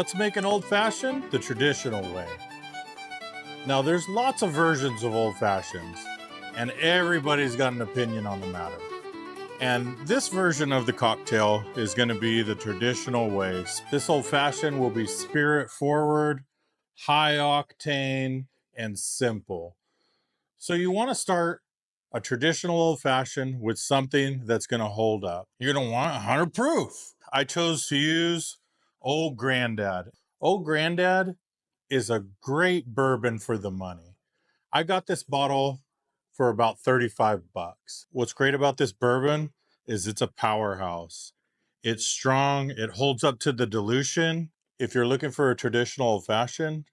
Let's make an old-fashioned the traditional way. Now, there's lots of versions of old-fashions, and everybody's got an opinion on the matter. And this version of the cocktail is going to be the traditional way. This old-fashioned will be spirit-forward, high-octane, and simple. So you want to start a traditional old-fashioned with something that's going to hold up. You're going to want 100 proof. I chose to use Old Granddad. Old Granddad is a great bourbon for the money. I got this bottle for about 35 bucks. What's great about this bourbon is it's a powerhouse. It's strong, it holds up to the dilution. If you're looking for a traditional old-fashioned,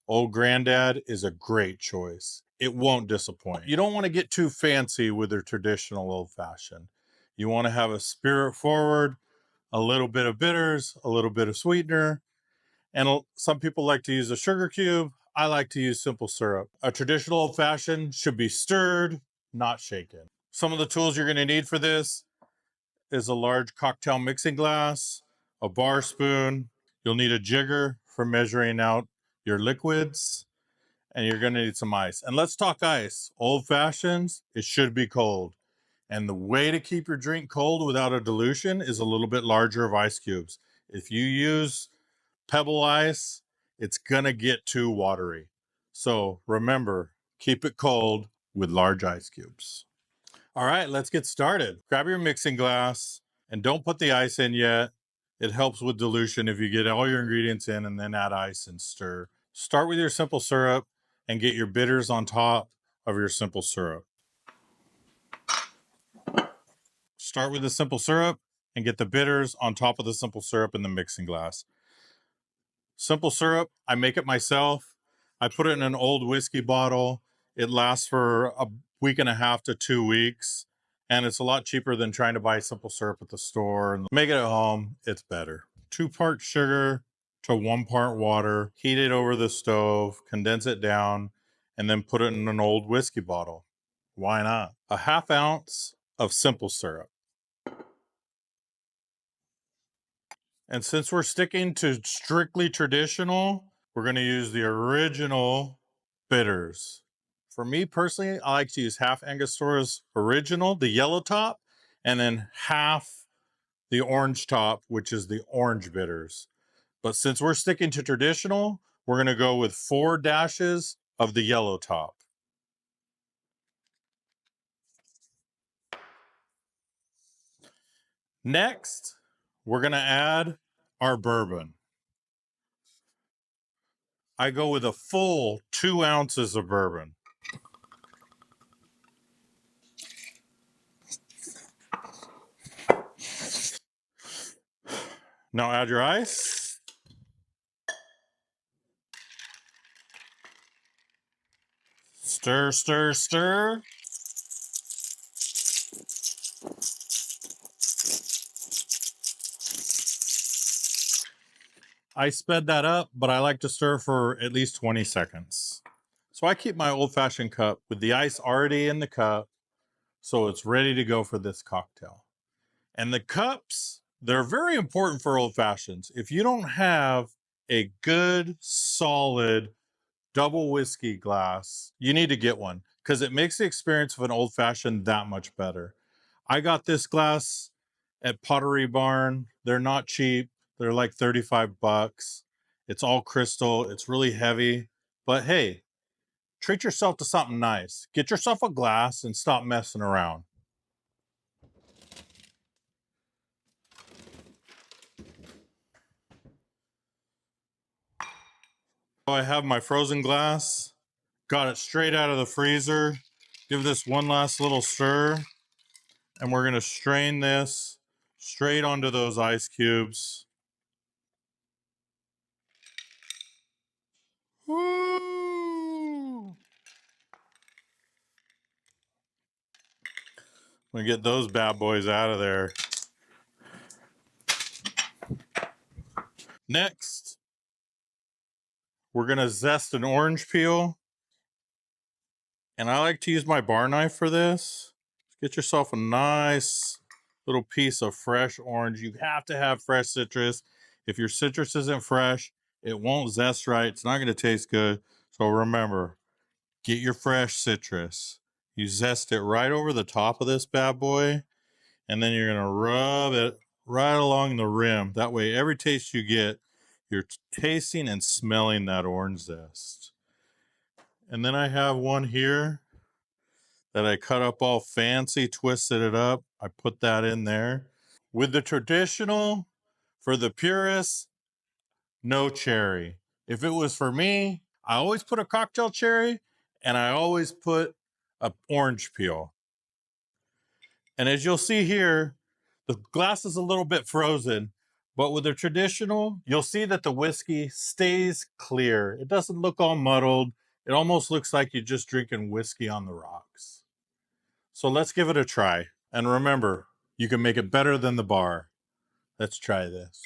Old Granddad is a great choice. It won't disappoint. You don't want to get too fancy with a traditional old-fashioned. You want to have a spirit forward, a little bit of bitters, a little bit of sweetener, and some people like to use a sugar cube. I like to use simple syrup. A traditional old-fashioned should be stirred, not shaken. Some of the tools you're going to need for this is a large cocktail mixing glass, a bar spoon. You'll need a jigger for measuring out your liquids, and you're going to need some ice. And let's talk ice. Old fashions, it should be cold. And the way to keep your drink cold without a dilution is a little bit larger of ice cubes. If you use pebble ice, it's going to get too watery. So remember, keep it cold with large ice cubes. All right, let's get started. Grab your mixing glass and don't put the ice in yet. It helps with dilution if you get all your ingredients in and then add ice and stir. Start with your simple syrup and get your bitters on top of your simple syrup. Start with the simple syrup and get the bitters on top of the simple syrup in the mixing glass. Simple syrup, I make it myself. I put it in an old whiskey bottle. It lasts for a week and a half to 2 weeks. And it's a lot cheaper than trying to buy simple syrup at the store. And make it at home, it's better. 2 parts sugar to 1 part water. Heat it over the stove, condense it down, and then put it in an old whiskey bottle. Why not? A 1/2 ounce of simple syrup. And since we're sticking to strictly traditional, we're going to use the original bitters. For me personally, I like to use half Angostura's original, the yellow top, and then half the orange top, which is the orange bitters. But since we're sticking to traditional, we're going to go with 4 dashes of the yellow top. Next, we're going to add our bourbon. I go with a full 2 ounces of bourbon. Now add your ice. Stir, stir, stir. I sped that up, but I like to stir for at least 20 seconds. So I keep my old-fashioned cup with the ice already in the cup, so it's ready to go for this cocktail. And the cups, they're very important for old-fashions. If you don't have a good, solid double whiskey glass, you need to get one because it makes the experience of an old-fashioned that much better. I got this glass at Pottery Barn. They're not cheap. They're like 35 bucks. It's all crystal. It's really heavy. But hey, treat yourself to something nice. Get yourself a glass and stop messing around. So I have my frozen glass. Got it straight out of the freezer. Give this one last little stir. And we're going to strain this straight onto those ice cubes. Woo! We get those bad boys out of there. Next, we're going to zest an orange peel. And I like to use my bar knife for this. Get yourself a nice little piece of fresh orange. You have to have fresh citrus. If your citrus isn't fresh, it won't zest right. It's not going to taste good. So remember, get your fresh citrus. You zest it right over the top of this bad boy, and then you're going to rub it right along the rim. That way, every taste you get, you're tasting and smelling that orange zest. And then I have one here that I cut up all fancy, twisted it up. I put that in there. With the traditional, for the purists, no cherry. If it was for me, I always put a cocktail cherry and I always put an orange peel. And as you'll see here, the glass is a little bit frozen, but with the traditional, you'll see that the whiskey stays clear. It doesn't look all muddled. It almost looks like you're just drinking whiskey on the rocks. So let's give it a try. And remember, you can make it better than the bar. Let's try this.